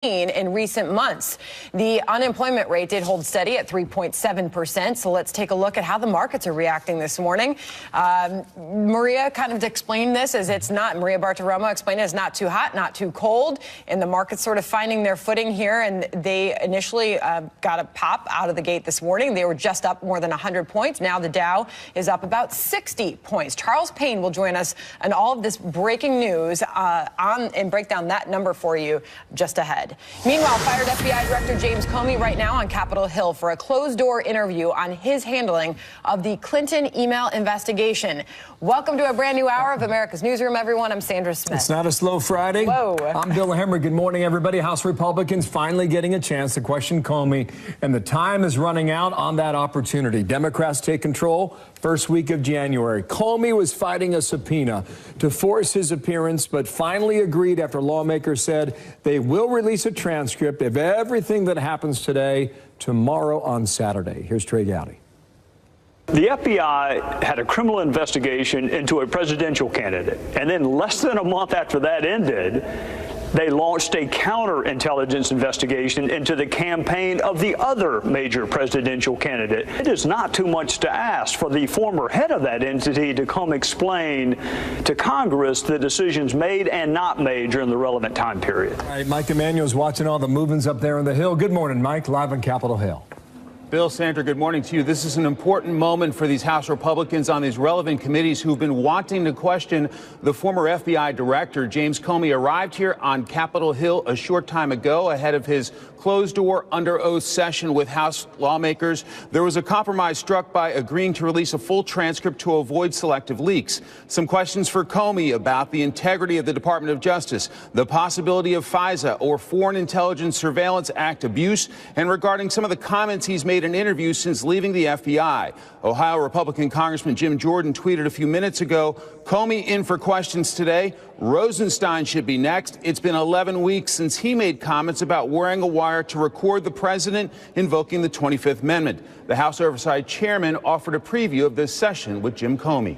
in recent months. The unemployment rate did hold steady at 3.7%. So let's take a look at how the markets are reacting this morning. Maria kind of explained this as Maria Bartiromo explained it as not too hot, not too cold. And the market's sort of finding their footing here. And they initially got a pop out of the gate this morning. They were just up more than 100 points. Now the Dow is up about 60 points. Charles Payne will join us on all of this breaking news and break down that number for you just ahead. Meanwhile, fired FBI Director James Comey right now on Capitol Hill for a closed-door interview on his handling of the Clinton email investigation. Welcome to a brand new hour of America's Newsroom, everyone. I'm Sandra Smith. It's not a slow Friday. Whoa. I'm Bill Hemmer. Good morning, everybody. House Republicans finally getting a chance to question Comey, and the time is running out on that opportunity. Democrats take control first week of January. Comey was fighting a subpoena to force his appearance, but finally agreed after lawmakers said they will release a transcript of everything that happens today, tomorrow on Saturday. Here's Trey Gowdy. The FBI had a criminal investigation into a presidential candidate, and then less than a month after that ended, they launched a counterintelligence investigation into the campaign of the other major presidential candidate. It is not too much to ask for the former head of that entity to come explain to Congress the decisions made and not made during the relevant time period. All right, Mike Emanuel's watching all the movements up there on the Hill. Good morning, Mike, live on Capitol Hill. Bill, Sandra, good morning to you. This is an important moment for these House Republicans on these relevant committees who've been wanting to question the former FBI director. James Comey arrived here on Capitol Hill a short time ago ahead of his closed-door under oath session with House lawmakers. There was a compromise struck by agreeing to release a full transcript to avoid selective leaks. Some questions for Comey about the integrity of the Department of Justice, the possibility of FISA or Foreign Intelligence Surveillance Act abuse, and regarding some of the comments he's made in interviews since leaving the FBI. Ohio Republican Congressman Jim Jordan tweeted a few minutes ago, Comey in for questions today. Rosenstein should be next. It's been 11 weeks since he made comments about wearing a wire to record the president invoking the 25th Amendment. The House Oversight Chairman offered a preview of this session with Jim Comey.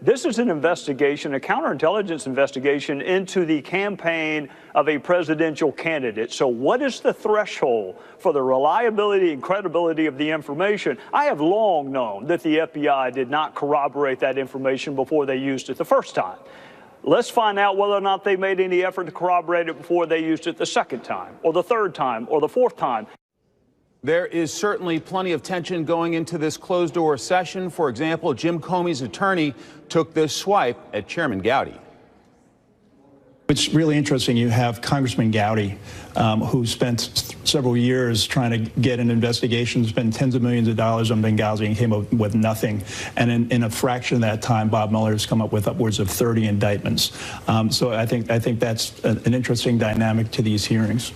This is an investigation, a counterintelligence investigation into the campaign of a presidential candidate. So what is the threshold for the reliability and credibility of the information? I have long known that the FBI did not corroborate that information before they used it the first time. Let's find out whether or not they made any effort to corroborate it before they used it the second time, or the third time, or the fourth time. There is certainly plenty of tension going into this closed-door session. For example, Jim Comey's attorney took this swipe at Chairman Gowdy. It's really interesting. You have Congressman Gowdy, who spent several years trying to get an investigation, spent tens of millions of dollars on Benghazi and came up with nothing. And in a fraction of that time, Bob Mueller has come up with upwards of 30 indictments. So I think that's an interesting dynamic to these hearings.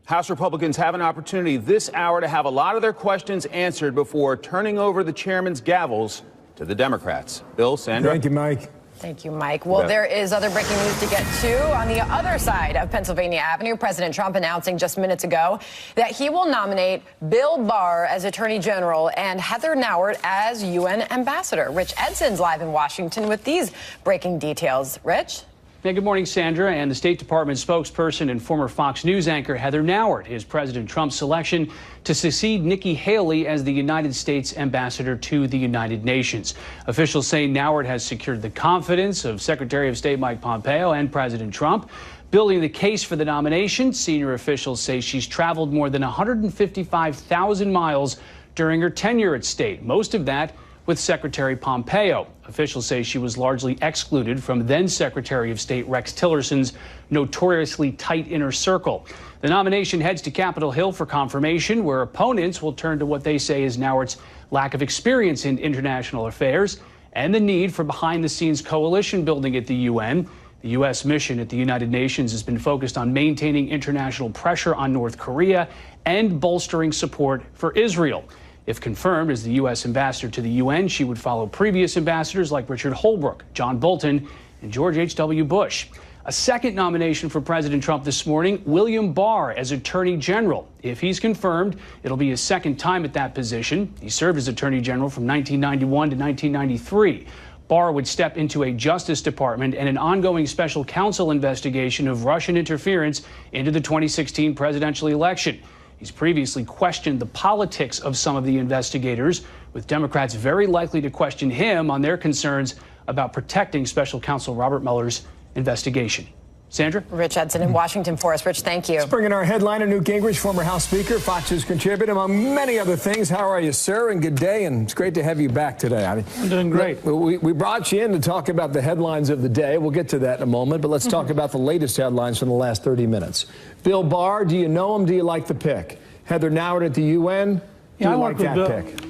House Republicans have an opportunity this hour to have a lot of their questions answered before turning over the chairman's gavels to the Democrats. Bill, Sandra. Thank you, Mike. Thank you, Mike. Well, there is other breaking news to get to. On the other side of Pennsylvania Avenue, President Trump announcing just minutes ago that he will nominate Bill Barr as Attorney General and Heather Nauert as UN Ambassador. Rich Edson's live in Washington with these breaking details. Rich? Hey, good morning, Sandra. And the State Department spokesperson and former Fox News anchor Heather Nauert is President Trump's selection to succeed Nikki Haley as the United States ambassador to the United Nations. Officials say Nauert has secured the confidence of Secretary of State Mike Pompeo and President Trump. Building the case for the nomination, senior officials say she's traveled more than 155,000 miles during her tenure at state, most of that with Secretary Pompeo. Officials say she was largely excluded from then Secretary of State Rex Tillerson's notoriously tight inner circle. The nomination heads to Capitol Hill for confirmation, where opponents will turn to what they say is Nauert's lack of experience in international affairs and the need for behind-the-scenes coalition building at the UN. The U.S. mission at the United Nations has been focused on maintaining international pressure on North Korea and bolstering support for Israel. If confirmed as the U.S. ambassador to the UN, she would follow previous ambassadors like Richard Holbrooke, John Bolton, and George H.W. Bush. A second nomination for President Trump this morning, William Barr as Attorney General. If he's confirmed, it'll be his second time at that position. He served as Attorney General from 1991 to 1993. Barr would step into a Justice Department and an ongoing special counsel investigation of Russian interference into the 2016 presidential election. He's previously questioned the politics of some of the investigators, with Democrats very likely to question him on their concerns about protecting special counsel Robert Mueller's investigation. Sandra? Rich Edson in Washington for us. Rich, thank you. Let's bring in our headliner, Newt Gingrich, former House Speaker, Fox News contributor, among many other things. How are you, sir? And good day, and it's great to have you back today. I'm doing great. We brought you in to talk about the headlines of the day. We'll get to that in a moment, but let's talk about the latest headlines from the last 30 minutes. Bill Barr, do you know him? Do you like the pick? Heather Nauert at the UN, do you like that pick?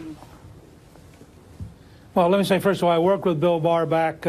Well, let me say, first of all, I worked with Bill Barr back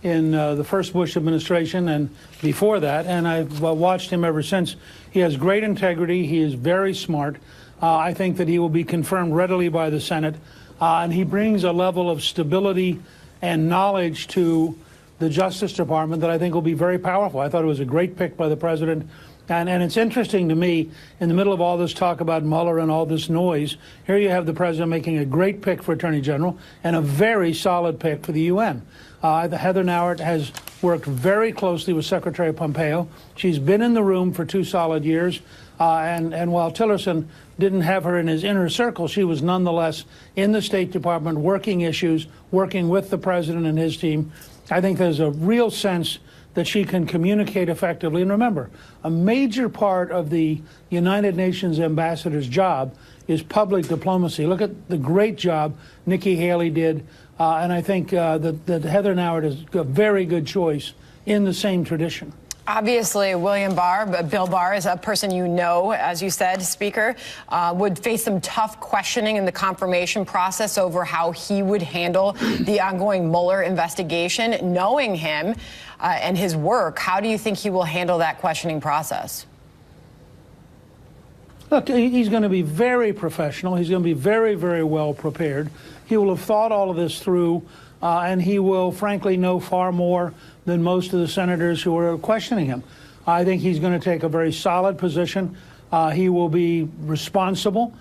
in the first Bush administration and before that, and I've watched him ever since. He has great integrity. He is very smart. I think that he will be confirmed readily by the Senate, and he brings a level of stability and knowledge to the Justice Department that I think will be very powerful. I thought it was a great pick by the president. And it's interesting to me, in the middle of all this talk about Mueller and all this noise, here you have the president making a great pick for Attorney General and a very solid pick for the UN. Heather Nauert has worked very closely with Secretary Pompeo. She's been in the room for 2 solid years. And while Tillerson didn't have her in his inner circle, she was nonetheless in the State Department working issues, working with the president and his team. I think there's a real sense that she can communicate effectively. And remember, a major part of the United Nations ambassador's job is public diplomacy. Look at the great job Nikki Haley did. And I think that Heather Nauert is a very good choice in the same tradition. Obviously, Bill Barr is a person you know, as you said, Speaker, would face some tough questioning in the confirmation process over how he would handle the ongoing Mueller investigation. Knowing him and his work, how do you think he will handle that questioning process? Look, he's going to be very professional. He's going to be very, very well prepared. He will have thought all of this through, and he will, frankly, know far more than most of the senators who are questioning him. I think he's going to take a very solid position. He will be responsible.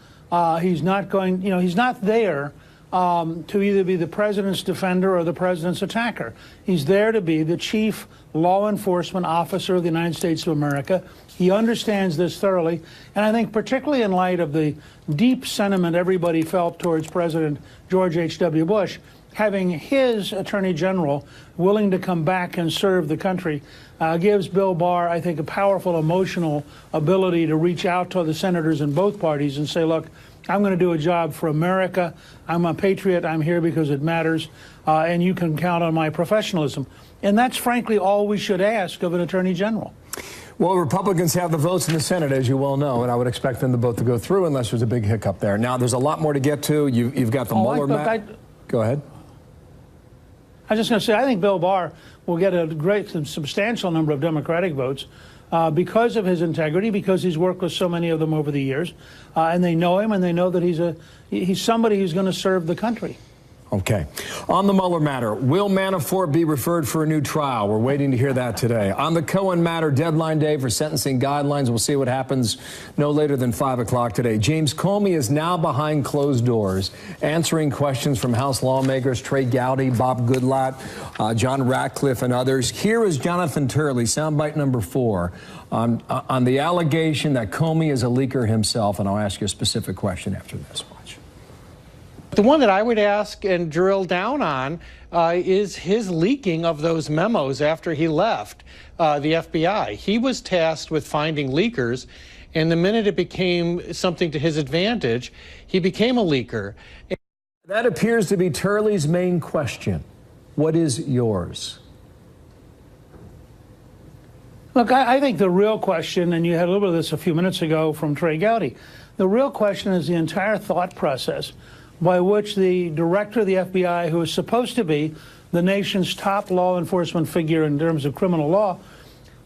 He's not going, he's not there to either be the president's defender or the president's attacker. He's there to be the chief law enforcement officer of the United States of America. He understands this thoroughly. And I think particularly in light of the deep sentiment everybody felt towards President George H.W. Bush, having his attorney general willing to come back and serve the country gives Bill Barr, I think, a powerful emotional ability to reach out to the senators in both parties and say, look, I'm going to do a job for America. I'm a patriot. I'm here because it matters. And you can count on my professionalism. And that's, frankly, all we should ask of an attorney general. Well, Republicans have the votes in the Senate, as you well know, and I would expect them to vote to go through unless there's a big hiccup there. Now, there's a lot more to get to. You've got the Mueller map. Go ahead. I was just going to say, I think Bill Barr will get a great, substantial number of Democratic votes because of his integrity, because he's worked with so many of them over the years, and they know him, and they know that he's somebody who's going to serve the country. Okay. On the Mueller matter, will Manafort be referred for a new trial? We're waiting to hear that today. On the Cohen matter, deadline day for sentencing guidelines. We'll see what happens no later than 5 o'clock today. James Comey is now behind closed doors, answering questions from House lawmakers Trey Gowdy, Bob Goodlatte, John Ratcliffe, and others. Here is Jonathan Turley, soundbite number 4, on the allegation that Comey is a leaker himself. And I'll ask you a specific question after this. Watch. The one that I would ask and drill down on is his leaking of those memos after he left the FBI. He was tasked with finding leakers, and the minute it became something to his advantage, he became a leaker. That appears to be Turley's main question. What is yours? Look, I think the real question, and you had a little bit of this a few minutes ago from Trey Gowdy, the real question is the entire thought process by which the director of the FBI, who is supposed to be the nation's top law enforcement figure in terms of criminal law,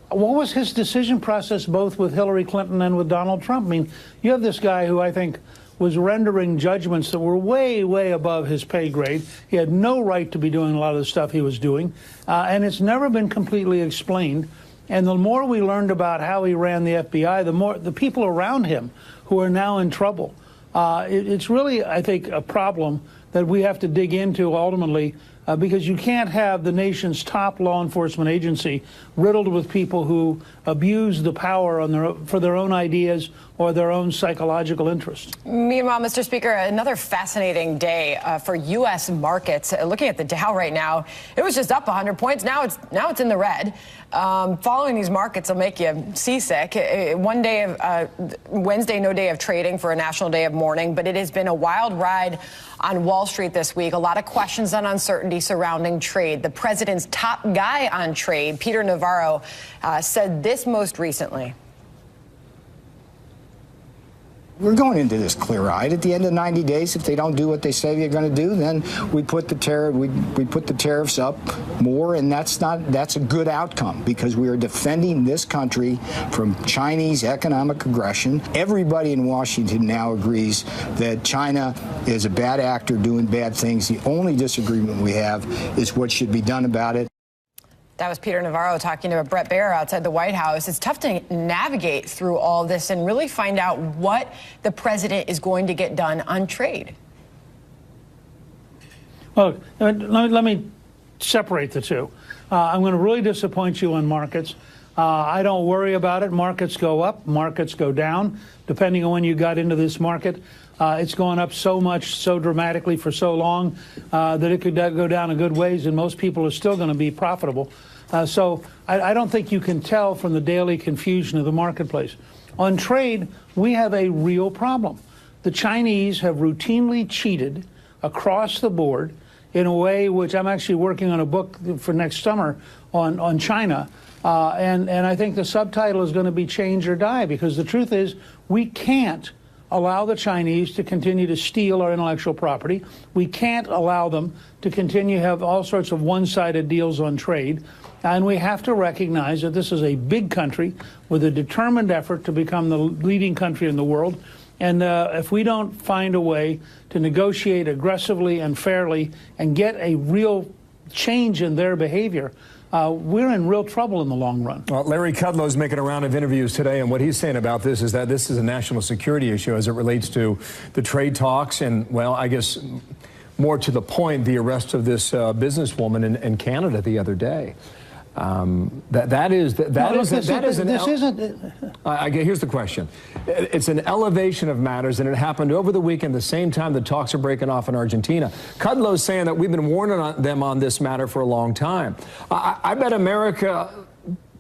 what was his decision process both with Hillary Clinton and with Donald Trump? I mean, you have this guy who I think was rendering judgments that were way, way above his pay grade. He had no right to be doing a lot of the stuff he was doing, and it's never been completely explained. And the more we learned about how he ran the FBI, the more the people around him who are now in trouble. It's really, I think, a problem that we have to dig into ultimately because you can't have the nation's top law enforcement agency riddled with people who abuse the power for their own ideas or their own psychological interests. Meanwhile, Mr. Speaker, another fascinating day for U.S. markets. Looking at the Dow right now, it was just up 100 points. Now it's in the red. Following these markets will make you seasick. One day of Wednesday, no day of trading for a national day of mourning, but it has been a wild ride on Wall Street this week. A lot of questions and uncertainty surrounding trade. The president's top guy on trade, Peter Navarro, said this most recently. We're going into this clear-eyed. At the end of 90 days, if they don't do what they say they're going to do, then we put the tariffs up more, and that's a good outcome because we are defending this country from Chinese economic aggression. Everybody in Washington now agrees that China is a bad actor doing bad things. The only disagreement we have is what should be done about it. That was Peter Navarro talking to Brett Baier outside the White House. It's tough to navigate through all this and really find out what the president is going to get done on trade. Well, let me separate the two. I'm going to really disappoint you on markets. I don't worry about it. Markets go up, markets go down, depending on when you got into this market. It's gone up so much, so dramatically for so long that it could go down a good ways, and most people are still going to be profitable. So I don't think you can tell from the daily confusion of the marketplace. On trade, we have a real problem. The Chinese have routinely cheated across the board in a way which I'm actually working on a book for next summer on China. And I think the subtitle is going to be Change or Die, because the truth is we can't allow the Chinese to continue to steal our intellectual property. We can't allow them to continue to have all sorts of one-sided deals on trade. And we have to recognize that this is a big country with a determined effort to become the leading country in the world. And if we don't find a way to negotiate aggressively and fairly and get a real change in their behavior, we're in real trouble in the long run. Well, Larry Kudlow's making a round of interviews today, and what he's saying about this is that this is a national security issue as it relates to the trade talks and, well, I guess more to the point, the arrest of this businesswoman in Canada the other day. Here's the question. It's an elevation of matters, and it happened over the weekend, the same time the talks are breaking off in Argentina. Kudlow's saying that we've been warning them on this matter for a long time. I bet America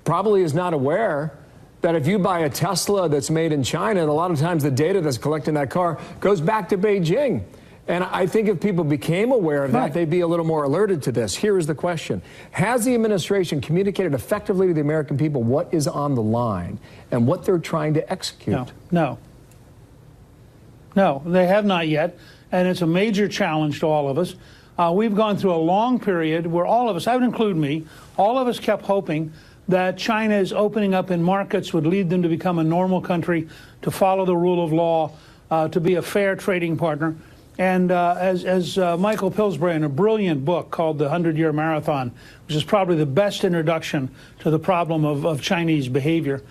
probably is not aware that if you buy a Tesla that's made in China, and a lot of times the data that's collecting that car goes back to Beijing. And I think if people became aware of that, they'd be a little more alerted to this. Here is the question. Has the administration communicated effectively to the American people what is on the line and what they're trying to execute? No, they have not yet. And it's a major challenge to all of us. We've gone through a long period where all of us, I would include me, all of us kept hoping that China's opening up in markets would lead them to become a normal country, to follow the rule of law, to be a fair trading partner. And as Michael Pillsbury, in a brilliant book called The 100-Year Marathon, which is probably the best introduction to the problem of Chinese behavior,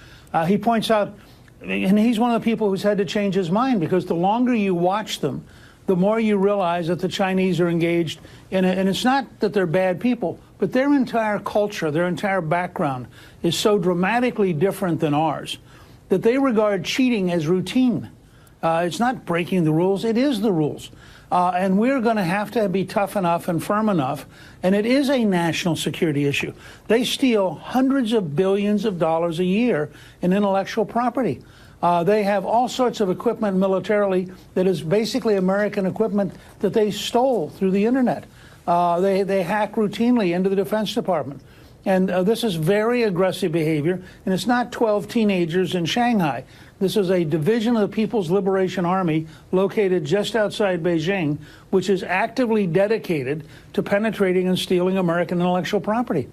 he points out, and he's one of the people who's had to change his mind, because the longer you watch them, the more you realize that the Chinese are engaged in it. And it's not that they're bad people, but their entire culture, their entire background is so dramatically different than ours that they regard cheating as routine. It's not breaking the rules, it is the rules. And we're going to have to be tough enough and firm enough, and it is a national security issue. They steal hundreds of billions of dollars a year in intellectual property. They have all sorts of equipment militarily that is basically American equipment that they stole through the internet. They hack routinely into the Defense Department. And this is very aggressive behavior, and it's not 12 teenagers in Shanghai. This is a division of the People's Liberation Army located just outside Beijing, which is actively dedicated to penetrating and stealing American intellectual property.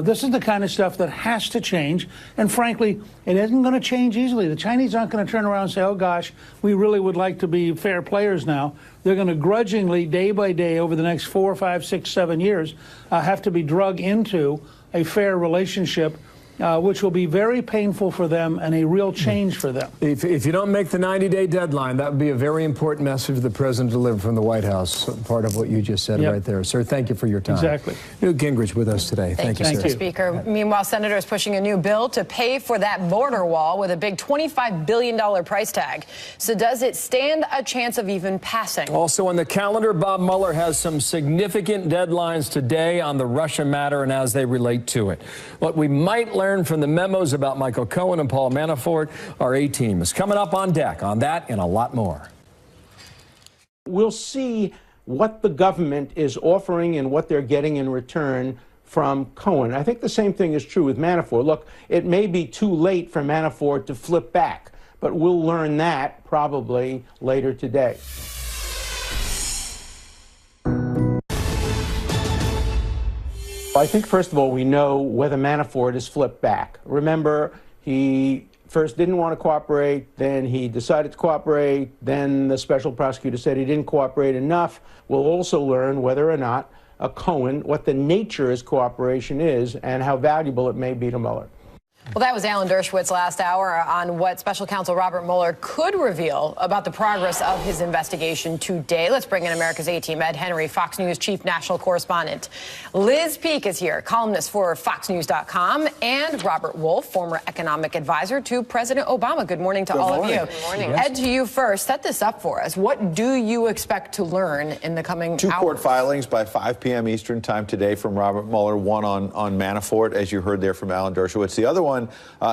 This is the kind of stuff that has to change, and frankly, it isn't going to change easily. The Chinese aren't going to turn around and say, oh gosh, we really would like to be fair players now. They're going to grudgingly, day by day, over the next 4, 5, 6, 7 years, have to be drug into a fair relationship which will be very painful for them and a real change for them. If you don't make the 90-day deadline, that would be a very important message for the president to deliver from the White House. Part of what you just said right there. Sir, thank you for your time. Exactly. Newt Gingrich with us today. Thank you, sir. Mr. Speaker. Meanwhile, senators pushing a new bill to pay for that border wall with a big $25 billion price tag. So does it stand a chance of even passing? Also on the calendar, Bob Mueller has some significant deadlines today on the Russia matter and as they relate to it. What we might learn from the memos about Michael Cohen and Paul Manafort, our A-team is coming up on deck on that and a lot more. We'll see what the government is offering and what they're getting in return from Cohen. I think the same thing is true with Manafort. Look, it may be too late for Manafort to flip back, but we'll learn that probably later today. I think, first of all, we know whether Manafort has flipped back. Remember, he first didn't want to cooperate, then he decided to cooperate, then the special prosecutor said he didn't cooperate enough. We'll also learn whether or not Cohen, what the nature of his cooperation is, and how valuable it may be to Mueller. Well, that was Alan Dershowitz last hour on what Special Counsel Robert Mueller could reveal about the progress of his investigation today. Let's bring in America's A-Team, Ed Henry, Fox News Chief National Correspondent. Liz Peek is here, columnist for FoxNews.com, and Robert Wolf, former economic advisor to President Obama. Good morning to all of you. Good morning. Ed, to you first. Set this up for us. What do you expect to learn in the coming hours? 2 court filings by 5 p.m. Eastern time today from Robert Mueller, one on Manafort, as you heard there from Alan Dershowitz. The other one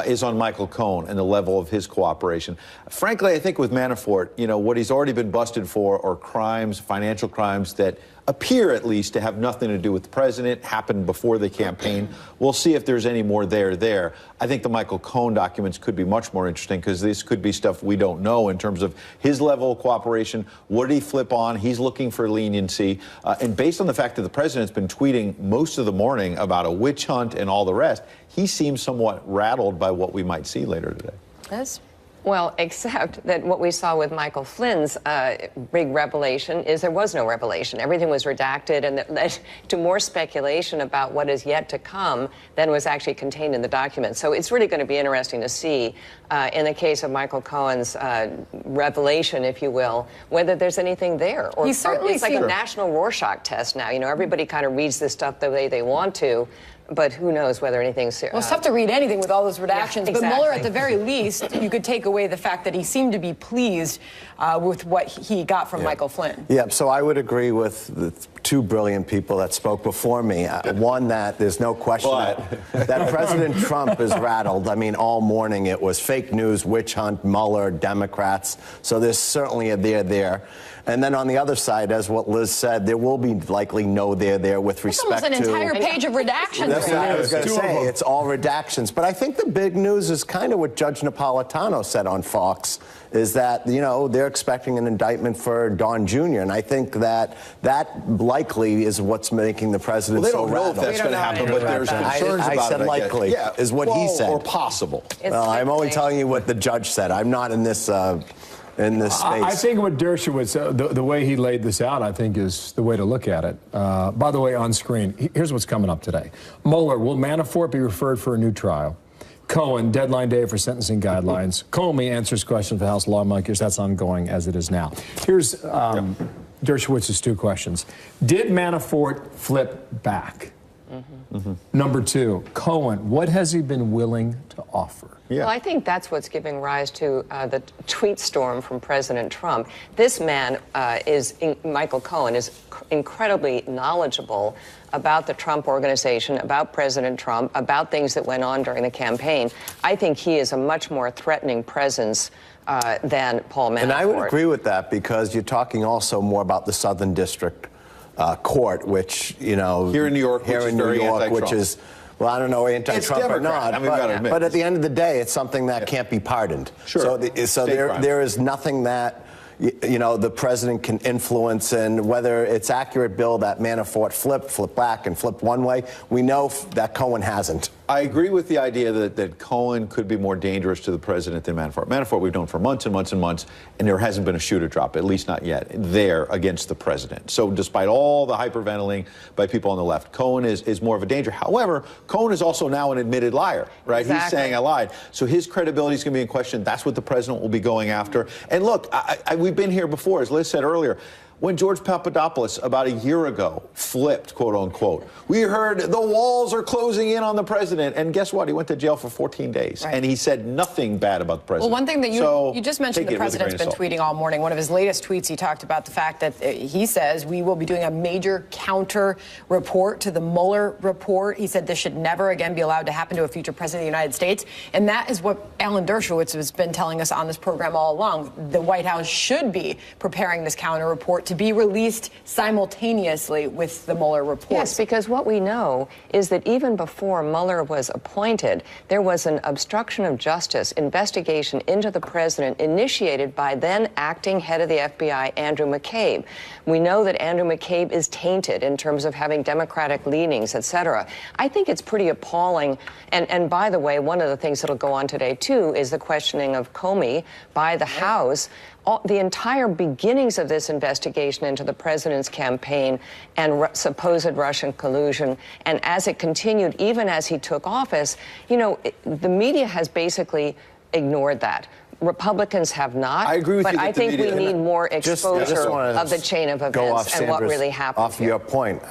is on Michael Cohen and the level of his cooperation. Frankly, I think with Manafort, you know, what he's already been busted for are crimes, financial crimes that appear at least to have nothing to do with the president, happened before the campaign. We'll see if there's any more there. I think the Michael Cohen documents could be much more interesting because this could be stuff we don't know in terms of his level of cooperation. What did he flip on? He's looking for leniency. And based on the fact that the president's been tweeting most of the morning about a witch hunt and all the rest, he seems somewhat rattled by what we might see later today. Yes. Well, except that what we saw with Michael Flynn's big revelation is there was no revelation. Everything was redacted, and that led to more speculation about what is yet to come than was actually contained in the document. So it's really going to be interesting to see, in the case of Michael Cohen's revelation, if you will, whether there's anything there. Or it's like a national Rorschach test now. You know, everybody kind of reads this stuff the way they want to. But who knows whether anything's... Well, it's tough to read anything with all those redactions. Yeah, exactly. But Mueller, at the very least, you could take away the fact that he seemed to be pleased with what he got from Michael Flynn. Yeah, so I would agree with the 2 brilliant people that spoke before me. One, that there's no question that President Trump is rattled. I mean, all morning it was fake news, witch hunt, Mueller, Democrats. So there's certainly a there. And then on the other side, as what Liz said, there will be likely no there with respect to... It's almost an entire page of redactions. That's what I was going to say. It's all redactions. But I think the big news is kind of what Judge Napolitano said on Fox, is that, you know, they're expecting an indictment for Don Jr. And I think that likely is what's making the president so rattled. They don't know if that's going to happen, but there's concerns about it. I said likely is what he said. Or possible. Well, I'm only telling you what the judge said. I'm not in this... in this space. I think what Dershowitz, the way he laid this out, I think is the way to look at it. By the way, on screen, here's what's coming up today. Mueller, will Manafort be referred for a new trial? Cohen, deadline day for sentencing guidelines. Comey answers questions for House lawmakers. That's ongoing as it is now. Here's Dershowitz's 2 questions. Did Manafort flip back? Number 2, Cohen, what has he been willing to offer? Well, I think that's what's giving rise to the tweet storm from President Trump. This man Michael Cohen is incredibly knowledgeable about the Trump organization, about President Trump, about things that went on during the campaign. I think he is a much more threatening presence than Paul Manafort. And I would agree with that, because you're talking also more about the Southern District Court, which, you know... Here in New York, which is... Well, I don't know, anti-Trump or not, but at the end of the day, it's something that can't be pardoned. Sure. So there is nothing that, you know, the president can influence, and whether it's accurate, Bill, that Manafort flipped back and flipped one way, we know that Cohen hasn't. I agree with the idea that Cohen could be more dangerous to the president than Manafort. Manafort we've known for months and months and months, and there hasn't been a shoe to drop, at least not yet, there against the president. So despite all the hyperventilating by people on the left, Cohen is more of a danger. However, Cohen is also now an admitted liar, right? Exactly. He's saying I lied. So his credibility is going to be in question. That's what the president will be going after. And look, we've been here before, as Liz said earlier. When George Papadopoulos, about a year ago, flipped, quote unquote, we heard the walls are closing in on the president. And guess what? He went to jail for 14 days. Right. And he said nothing bad about the president. Well, one thing that you just mentioned, the president's been tweeting all morning. One of his latest tweets, he talked about the fact that he says we will be doing a major counter report to the Mueller report. He said this should never again be allowed to happen to a future president of the United States. And that is what Alan Dershowitz has been telling us on this program all along. The White House should be preparing this counter report to be released simultaneously with the Mueller report. Yes, because what we know is that even before Mueller was appointed, there was an obstruction of justice investigation into the president initiated by then acting head of the FBI, Andrew McCabe. We know that Andrew McCabe is tainted in terms of having Democratic leanings, et cetera. I think it's pretty appalling. And by the way, one of the things that'll go on today, too, is the questioning of Comey by the House. The entire beginnings of this investigation into the president's campaign and supposed Russian collusion, and as it continued, even as he took office, you know, the media has basically ignored that. Republicans have not. I agree with but you. I think we need more exposure of the chain of events and what really happened. Off your point,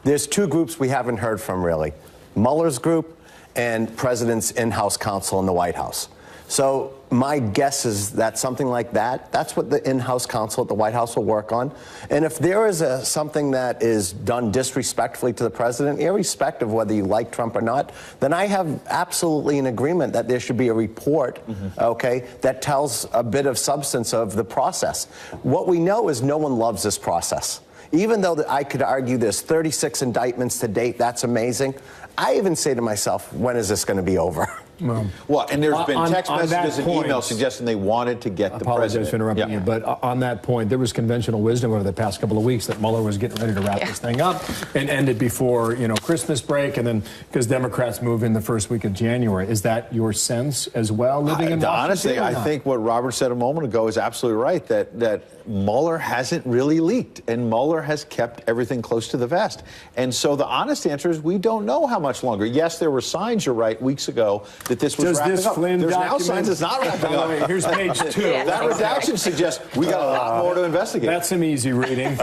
there's two groups we haven't heard from really: Mueller's group and President's in-house counsel in the White House. So my guess is that something like that's what the in-house counsel at the White House will work on. And if there is something that is done disrespectfully to the president, irrespective of whether you like Trump or not, then I have absolutely an agreement that there should be a report, okay, that tells a bit of substance of the process. What we know is no one loves this process. Even though I could argue there's 36 indictments to date, that's amazing. I even say to myself, when is this going to be over? Well, and there's been text messages and emails suggesting they wanted to get the president. I apologize for interrupting you, but on that point, there was conventional wisdom over the past couple of weeks that Mueller was getting ready to wrap this thing up and end it before, you know, Christmas break, and then because Democrats move in the first week of January. Is that your sense as well, living in Washington? Honestly, I think what Robert said a moment ago is absolutely right, that Mueller hasn't really leaked, and Mueller has kept everything close to the vest. And so the honest answer is we don't know how much longer. Yes, there were signs, you're right, weeks ago that this was wrapping up. There's now signs it's not wrapping up. Here's page 2. That redaction suggests we got a lot more to investigate. That's some easy reading.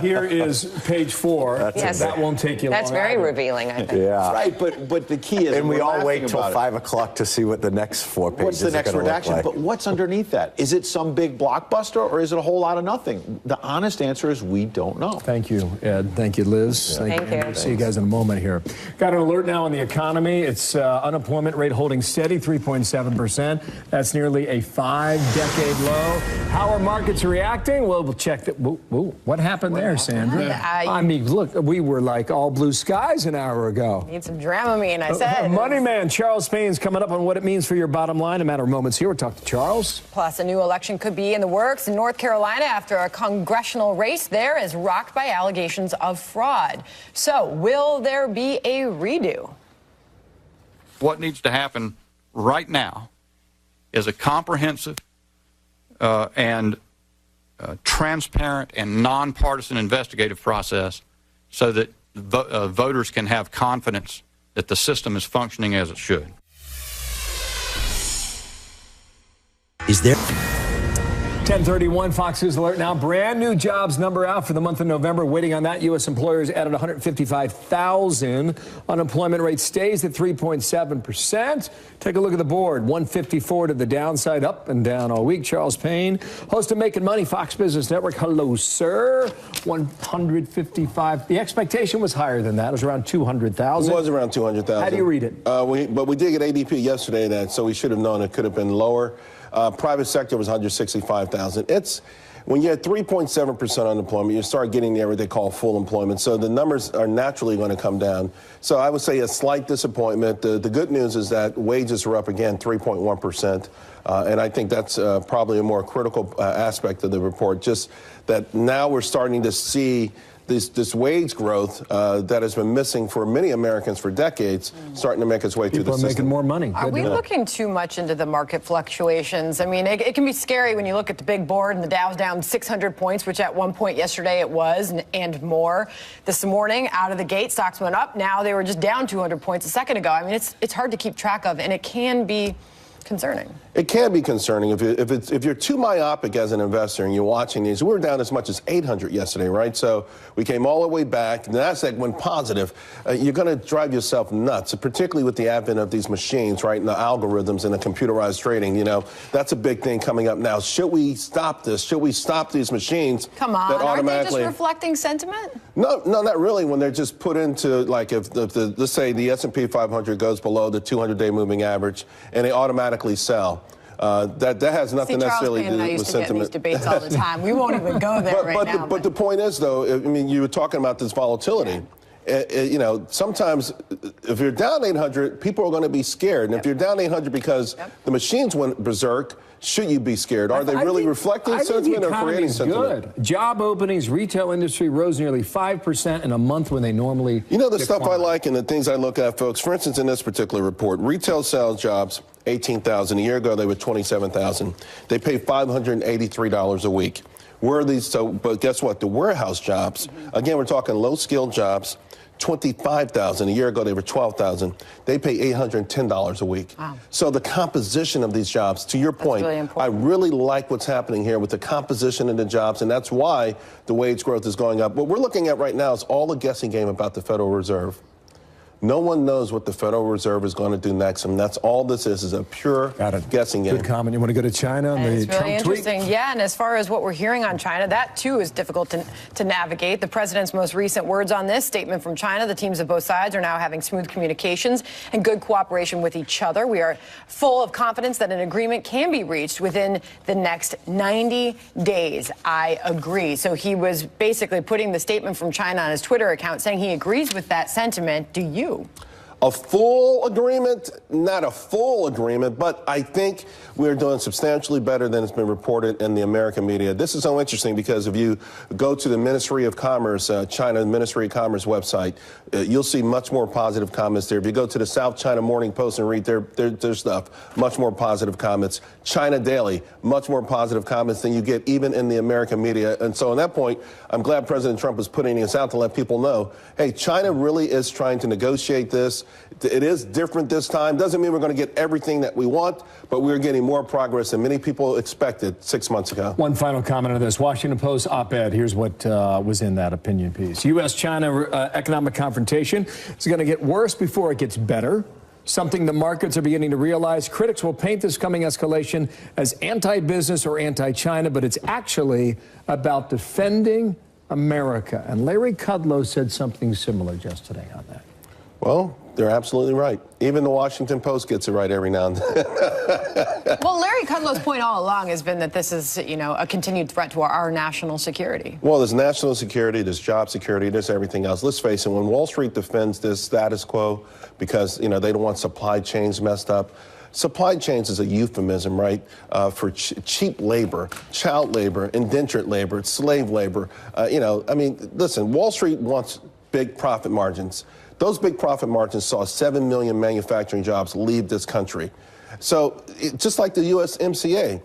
Here is page 4. That won't take you long. That's very revealing, I think. Yeah. Right, but the key is... And we all wait till 5 o'clock to see what the next 4 pages what's the next are redaction? like. But what's underneath that? Is it some big blockbuster, or is it a whole lot of nothing? The honest answer is we don't know. Thank you, Ed. Thank you, Liz. Thank you. See you guys in a moment here. Got an alert now on the economy. It's unemployment rate holding steady, 3.7%. That's nearly a 5-decade low. How are markets reacting? Well, we'll check that. What happened there, Sandra? I mean, look, we were like all blue skies an hour ago. Need some Dramamine, I said. Money man Charles Payne's coming up on what it means for your bottom line. A matter of moments here. We'll talk to Charles. Plus, a new election could be in the works in North Carolina after a congressional race there is rocked by allegations of fraud. So, will there be a redo? What needs to happen right now is a comprehensive and transparent and nonpartisan investigative process so that voters can have confidence that the system is functioning as it should. Is there... 10:31, Fox News Alert now. Brand new jobs number out for the month of November. Waiting on that, U.S. employers added 155,000. Unemployment rate stays at 3.7%. Take a look at the board. 154 to the downside, up and down all week. Charles Payne, host of Making Money, Fox Business Network. Hello, sir. 155. The expectation was higher than that. It was around 200,000. It was around 200,000. How do you read it? But we did get ADP yesterday, so we should have known it could have been lower. Private sector was 165,000. It's when you're at 3.7% unemployment, you start getting there what they call full employment. So the numbers are naturally going to come down. So I would say a slight disappointment. The good news is that wages are up again 3.1%. And I think that's probably a more critical aspect of the report, just that now we're starting to see this wage growth that has been missing for many Americans for decades starting to make its way through the system. People are making more money. Are we looking too much into the market fluctuations? I mean, it can be scary when you look at the big board and the Dow's down 600 points, which at one point yesterday it was, and more. This morning, out of the gate, stocks went up. Now they were just down 200 points a second ago. I mean, it's hard to keep track of, and it can be concerning. It can be concerning if you're too myopic as an investor and you're watching these. We were down as much as 800 yesterday, right? So we came all the way back. The Nasdaq went positive. You're going to drive yourself nuts, particularly with the advent of these machines, right, and the algorithms and the computerized trading. You know, that's a big thing coming up now. Should we stop this? Should we stop these machines? Come on, aren't they just reflecting sentiment? No, not really. When they're just put into, like, if let's say the S&P 500 goes below the 200-day moving average, and they automatically sell. That has nothing necessarily to do with sentiment. Get in these debates all the time. We won't even go there now. But the point is, though, I mean, you were talking about this volatility. You know, sometimes if you're down 800, people are going to be scared. And if you're down 800 because the machines went berserk, should you be scared? Are they really reflecting sentiment or creating sentiment? Good. Job openings, retail industry rose nearly 5% in a month when they normally You know the stuff I like and the things I look at, folks. For instance, in this particular report, retail sales jobs, 18,000. A year ago, they were 27,000. They pay $583 a week. Where are these? So, but guess what? The warehouse jobs, again, we're talking low-skilled jobs, 25,000. A year ago, they were 12,000. They pay $810 a week. Wow. So the composition of these jobs, to your point, I really like what's happening here with the composition of the jobs, and that's why the wage growth is going up. What we're looking at right now is all a guessing game about the Federal Reserve. No one knows what the Federal Reserve is going to do next, and that's all this is a pure guessing game. Good comment. You want to go to China on the Trump really interesting. tweet? Yeah, and as far as what we're hearing on China, that too is difficult to navigate. The president's most recent words on this statement from China: the teams of both sides are now having smooth communications and good cooperation with each other. We are full of confidence that an agreement can be reached within the next 90 days. I agree. So he was basically putting the statement from China on his Twitter account, saying he agrees with that sentiment. Do you? A full agreement, not a full agreement, but I think we're doing substantially better than it's been reported in the American media. This is so interesting because if you go to the Ministry of Commerce, China Ministry of Commerce website, you'll see much more positive comments there. If you go to the South China Morning Post and read their stuff, much more positive comments. China Daily, much more positive comments than you get even in the American media. And so on that point, I'm glad President Trump is putting this out to let people know, hey, China really is trying to negotiate this. It is different this time. Doesn't mean we're going to get everything that we want, but we're getting more progress than many people expected 6 months ago. One final comment on this. Washington Post op-ed. Here's what was in that opinion piece. U.S.-China economic confrontation is going to get worse before it gets better. Something the markets are beginning to realize. Critics will paint this coming escalation as anti-business or anti-China, but it's actually about defending America. And Larry Kudlow said something similar just today on that. Well, they're absolutely right. Even the Washington Post gets it right every now and then. Well, Larry Kudlow's point all along has been that this is, you know, a continued threat to our national security. Well, there's national security, there's job security, there's everything else. Let's face it, when Wall Street defends this status quo because, you know, they don't want supply chains messed up, supply chains is a euphemism, right, for cheap labor, child labor, indentured labor, slave labor. You know, I mean, listen, Wall Street wants big profit margins. Those big profit margins saw 7 million manufacturing jobs leave this country. So just like the USMCA,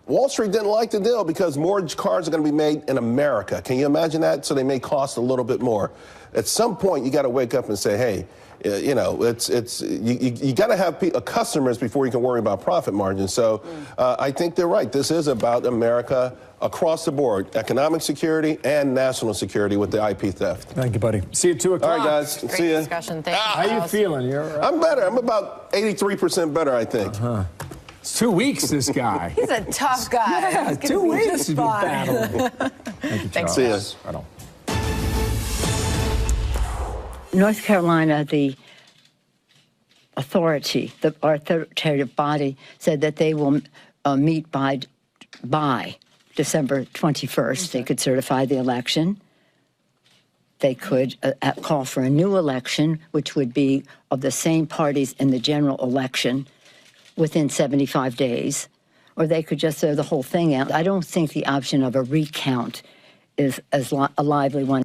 Wall Street didn't like the deal because more cars are going to be made in America. Can you imagine that? So they may cost a little bit more. At some point, you got to wake up and say, hey, you know, you got to have customers before you can worry about profit margins. So I think they're right. This is about America across the board, economic security and national security with the IP theft. Thank you, buddy. See you at 2 o'clock. All right, guys. Great See you. Discussion. Thank you. How you feeling? You're right. I'm better. I'm about 83% better, I think. It's 2 weeks, this guy. He's a tough guy. Yeah, He's 2 weeks to be battling. Thank you, Charles. See you. Right on. North Carolina, the authority, the authoritative body, said that they will meet by December 21st. They could certify the election. They could call for a new election, which would be of the same parties in the general election within 75 days. Or they could just throw the whole thing out. I don't think the option of a recount is a lively one.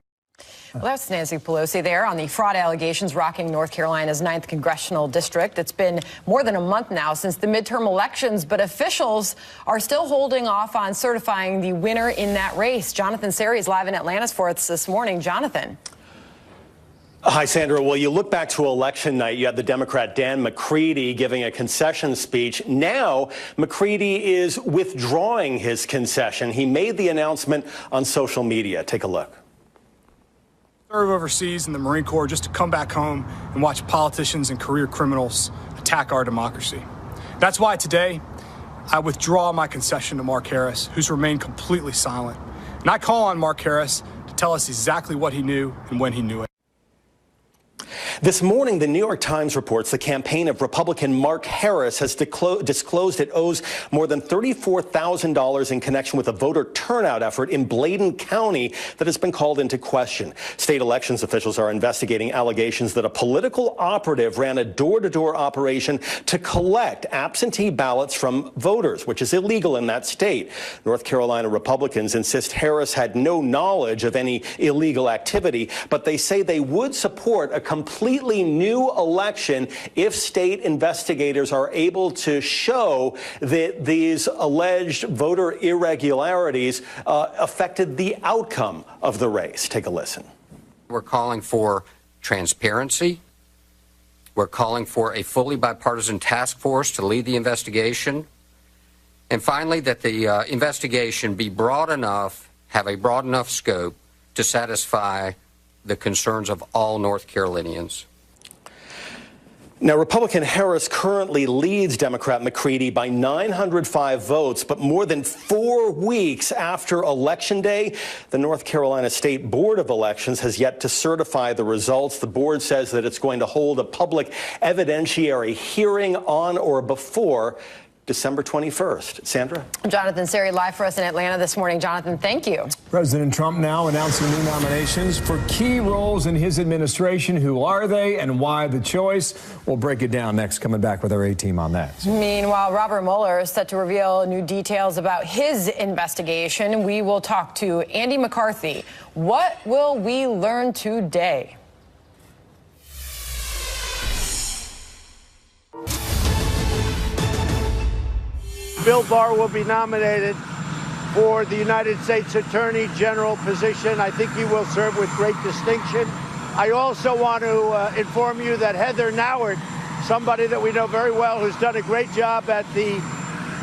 Well, that's Nancy Pelosi there on the fraud allegations rocking North Carolina's 9th congressional district. It's been more than a month now since the midterm elections, but officials are still holding off on certifying the winner in that race. Jonathan Seri is live in Atlanta for us this morning. Jonathan. Hi, Sandra. Well, you look back to election night, you had the Democrat Dan McCready giving a concession speech. Now, McCready is withdrawing his concession. He made the announcement on social media. Take a look. Serve overseas in the Marine Corps just to come back home and watch politicians and career criminals attack our democracy. That's why today I withdraw my concession to Mark Harris, who's remained completely silent. And I call on Mark Harris to tell us exactly what he knew and when he knew it. This morning, the New York Times reports the campaign of Republican Mark Harris has disclosed it owes more than $34,000 in connection with a voter turnout effort in Bladen County that has been called into question. State elections officials are investigating allegations that a political operative ran a door-to-door operation to collect absentee ballots from voters, which is illegal in that state. North Carolina Republicans insist Harris had no knowledge of any illegal activity, but they say they would support a completely new election if state investigators are able to show that these alleged voter irregularities affected the outcome of the race. Take a listen. We're calling for transparency. We're calling for a fully bipartisan task force to lead the investigation. And finally, that the investigation be broad enough, have a broad enough scope to satisfy the concerns of all North Carolinians. Now, Republican Harris currently leads Democrat McCready by 905 votes, but more than 4 weeks after Election Day, the North Carolina State Board of Elections has yet to certify the results. The board says that it's going to hold a public evidentiary hearing on or before December 21st. Sandra? Jonathan Seri live for us in Atlanta this morning. Jonathan, thank you. President Trump now announcing new nominations for key roles in his administration. Who are they and why the choice? We'll break it down next, coming back with our A-team on that. Meanwhile, Robert Mueller is set to reveal new details about his investigation. We will talk to Andy McCarthy. What will we learn today? Bill Barr will be nominated for the United States Attorney General position. I think he will serve with great distinction. I also want to inform you that Heather Nauert, somebody that we know very well, who's done a great job at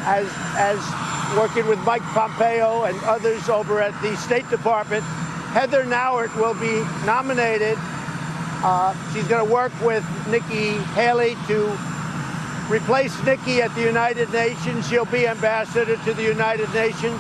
as working with Mike Pompeo and others over at the State Department. Heather Nauert will be nominated. She's going to work with Nikki Haley to replace Nikki at the United Nations. She'll be ambassador to the United Nations.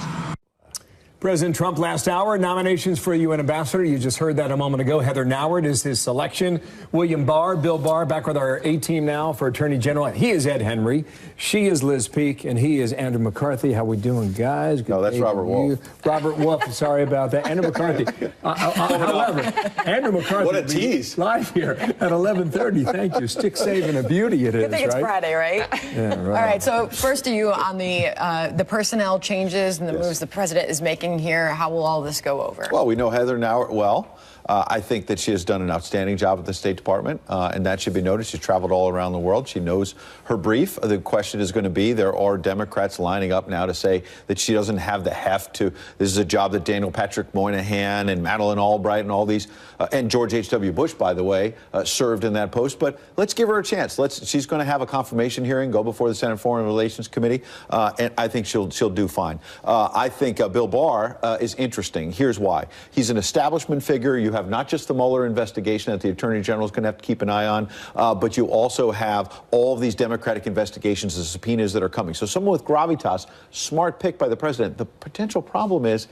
President Trump last hour, nominations for a UN ambassador. You just heard that a moment ago. Heather Nauert is his selection. William Barr, Bill Barr, back with our A-team now for Attorney General. He is Ed Henry. She is Liz Peek, and he is Andrew McCarthy. How we doing, guys? Good. No, that's Robert Wolf. Robert Wolf, sorry about that. Andrew McCarthy. However, Andrew McCarthy. What a tease. Live here at 11:30. Thank you. Stick saving a beauty it is, Good thing it's Friday, right? Yeah, right. All right, so first to you on the personnel changes and the moves the president is making here. How will all this go over? Well, we know Heather Nauert well. I think that she has done an outstanding job at the State Department, and that should be noted. She's traveled all around the world. She knows her brief. The question is going to be, there are Democrats lining up now to say that she doesn't have the heft to. This is a job that Daniel Patrick Moynihan and Madeleine Albright and all these, and George H.W. Bush, by the way, served in that post. But let's give her a chance. She's going to have a confirmation hearing, go before the Senate Foreign Relations Committee, and I think she'll do fine. I think Bill Barr is interesting. Here's why. He's an establishment figure. You have not just the Mueller investigation that the Attorney General is going to have to keep an eye on, but you also have all of these Democratic investigations and subpoenas that are coming. So someone with gravitas, smart pick by the president. The potential problem is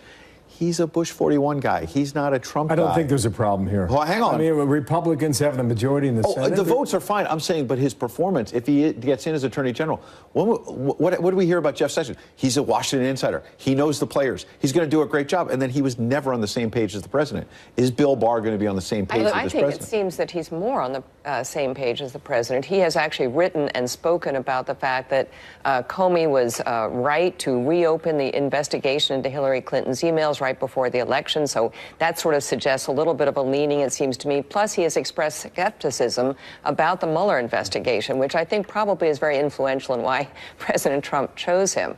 he's a Bush 41 guy. He's not a Trump guy. I don't think there's a problem here. Well, hang on. I mean, Republicans have the majority in the Senate. The votes are fine. I'm saying, but his performance, if he gets in as Attorney General, what do we hear about Jeff Sessions? He's a Washington insider. He knows the players. He's going to do a great job. And then he was never on the same page as the president. Is Bill Barr going to be on the same page with this president? I think it seems that he's more on same page as the president. He has actually written and spoken about the fact that Comey was right to reopen the investigation into Hillary Clinton's emails right before the election. So that sort of suggests a little bit of a leaning, it seems to me. Plus, he has expressed skepticism about the Mueller investigation, which I think probably is very influential in why President Trump chose him.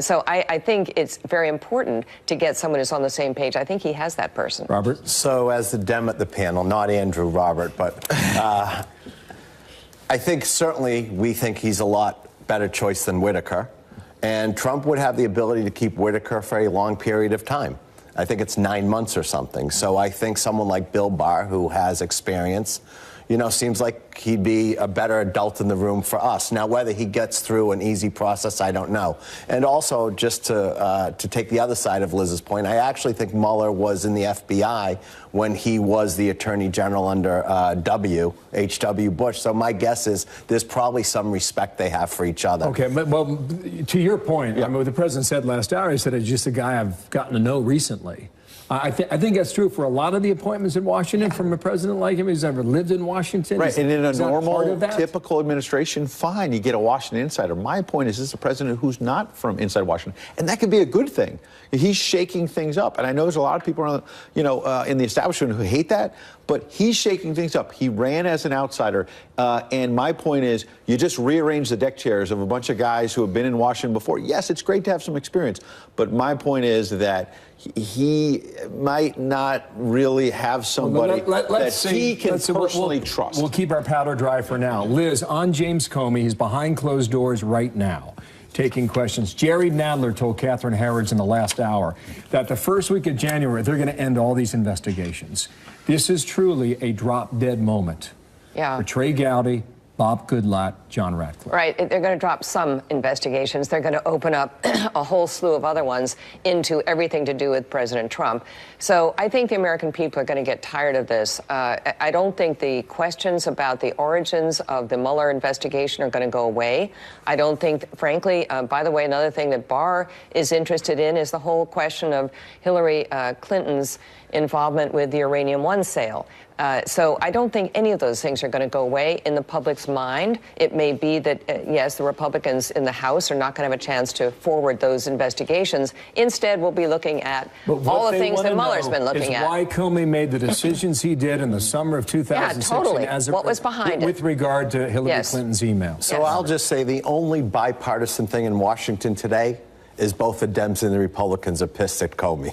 So I think it's very important to get someone who's on the same page. I think he has that person. Robert? So as the Dem at the panel, not Andrew, Robert, but I think certainly we think he's a lot better choice than Whitaker. And Trump would have the ability to keep Whitaker for a long period of time. I think it's 9 months or something. So I think someone like Bill Barr, who has experience, you know, seems like he'd be a better adult in the room for us. Now, whether he gets through an easy process, I don't know. And also, just to take the other side of Liz's point, I actually think Mueller was in the FBI when he was the Attorney General under H.W. Bush. So my guess is there's probably some respect they have for each other. Okay, but well, to your point, I mean, what the president said last hour, he said it's just a guy I've gotten to know recently. I think that's true for a lot of the appointments in Washington from a president like him who's never lived in Washington. Right, and in a normal, typical administration, fine, you get a Washington insider. My point is, this is a president who's not from inside Washington, and that could be a good thing. He's shaking things up, and I know there's a lot of people around, in the establishment who hate that, but he's shaking things up. He ran as an outsider, and my point is, you just rearrange the deck chairs of a bunch of guys who have been in Washington before. Yes, it's great to have some experience, but my point is that he might not really have somebody that he can personally trust. We'll keep our powder dry for now. Liz, on James Comey, he's behind closed doors right now, taking questions. Jerry Nadler told Catherine Harrods in the last hour that the first week of January, they're going to end all these investigations. This is truly a drop-dead moment for Trey Gowdy, Bob Goodlatte, John Ratcliffe. Right. They're going to drop some investigations. They're going to open up a whole slew of other ones into everything to do with President Trump. So I think the American people are going to get tired of this. I don't think the questions about the origins of the Mueller investigation are going to go away. I don't think, frankly, by the way, another thing that Barr is interested in is the whole question of Hillary Clinton's involvement with the Uranium One sale. So I don't think any of those things are going to go away in the public's mind. It may be that, yes, the Republicans in the House are not going to have a chance to forward those investigations. Instead, we'll be looking at all the things that Mueller's been looking at. Why Comey made the decisions he did in the summer of 2016 totally. as what was behind with regard to Hillary Clinton's emails. So I'll just say the only bipartisan thing in Washington today is both the Dems and the Republicans are pissed at Comey.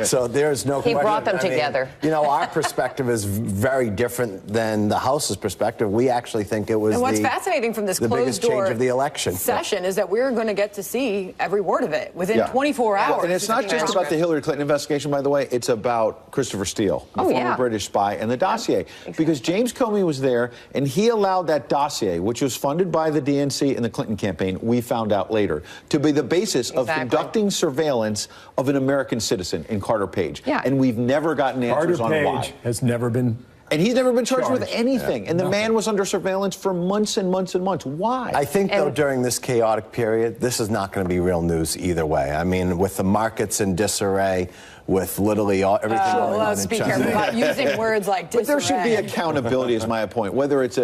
So there's no question. He brought them together. You know, our perspective is very different than the House's perspective. We actually think it was and what's fascinating from this the biggest change of the election session is that we're going to get to see every word of it within 24 hours. And it's not just about the Hillary Clinton investigation, by the way. It's about Christopher Steele, the former British spy, and the dossier. Exactly. Because James Comey was there, and he allowed that dossier, which was funded by the DNC and the Clinton campaign, we found out later, to be the basis of conducting surveillance of an American citizen in Carter Page. And we've never gotten answers on why. Carter Page has never been And he's never been charged with anything. And the man was under surveillance for months and months and months. Why? I think, though, during this chaotic period, this is not going to be real news either way. I mean, with the markets in disarray, with literally everything going on in be China. careful about using words like disarray. But there should be accountability, is my point. Whether it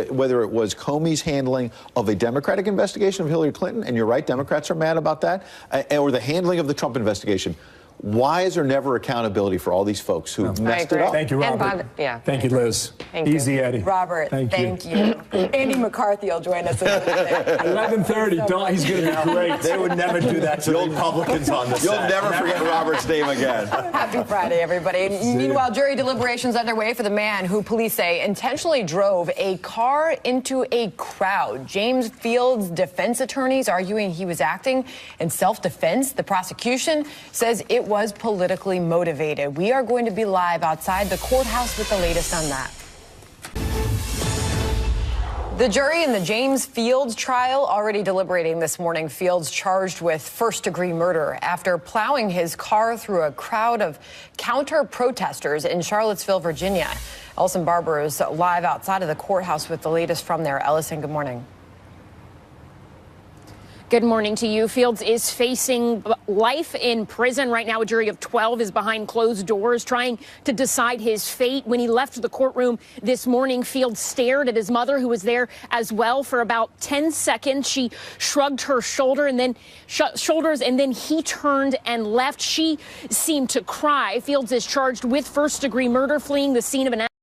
was Comey's handling of a Democratic investigation of Hillary Clinton, and you're right, Democrats are mad about that, or the handling of the Trump investigation. Why is there never accountability for all these folks who messed it up? Thank you, Robert. Thank you, Liz. Easy, Eddie. Robert, thank you. Andy McCarthy will join us. 11:30. He's going to be great. They would never do that to the Republicans on the set. You'll never forget Robert's name again. Happy Friday, everybody. Meanwhile, jury deliberations underway for the man who police say intentionally drove a car into a crowd. James Fields' defense attorneys arguing he was acting in self-defense. The prosecution says it was politically motivated. We are going to be live outside the courthouse with the latest on that. The jury in the James Fields trial already deliberating this morning. Fields charged with first-degree murder after plowing his car through a crowd of counter-protesters in Charlottesville, Virginia. Ellison Barber is live outside of the courthouse with the latest from there. Ellison, good morning. Good morning to you. Fields is facing life in prison right now. A jury of 12 is behind closed doors trying to decide his fate. When he left the courtroom this morning, Fields stared at his mother, who was there as well, for about 10 seconds. She shrugged her shoulders, and then he turned and left. She seemed to cry. Fields is charged with first-degree murder, fleeing the scene of an